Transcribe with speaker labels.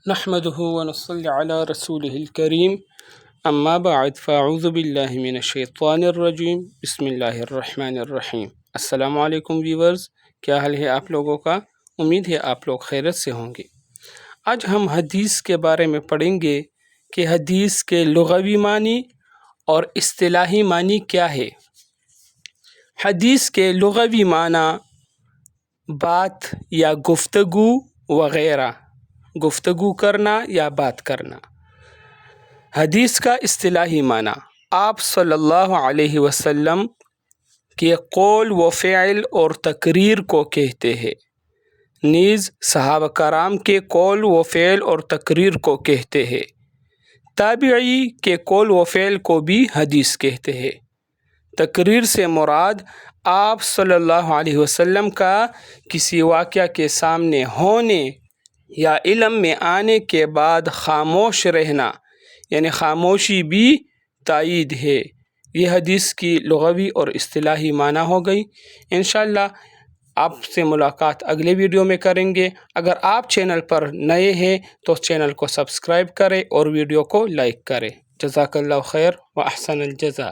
Speaker 1: نحمده ونصلي على رسوله الكريم اما بعد فاعوذ باللہ من الشیطان الرجیم بسم اللہ الرحمن الرحیم۔ السلام علیکم ویورز، کیا حال ہے آپ لوگوں کا؟ امید ہے آپ لوگ خیریت سے ہوں گے۔ آج ہم حدیث کے بارے میں پڑھیں گے کہ حدیث کے لغوی معنی اور اصطلاحی معنی کیا ہے۔ حدیث کے لغوی معنی بات یا گفتگو وغیرہ، گفتگو کرنا یا بات کرنا۔ حدیث کا اصطلاحی معنی آپ صلی اللہ علیہ وسلم کے قول و فعل اور تقریر کو کہتے ہیں، نیز صحابہ کرام کے قول و فعل اور تقریر کو کہتے ہیں، تابعی کے قول و فعل کو بھی حدیث کہتے ہیں۔ تقریر سے مراد آپ صلی اللہ علیہ وسلم کا کسی واقعہ کے سامنے ہونے یا علم میں آنے کے بعد خاموش رہنا، یعنی خاموشی بھی تائید ہے۔ یہ حدیث کی لغوی اور اصطلاحی معنی ہو گئی۔ انشاءاللہ آپ سے ملاقات اگلے ویڈیو میں کریں گے۔ اگر آپ چینل پر نئے ہیں تو چینل کو سبسکرائب کریں اور ویڈیو کو لائک کریں۔ جزاک اللہ خیر و احسن الجزاء۔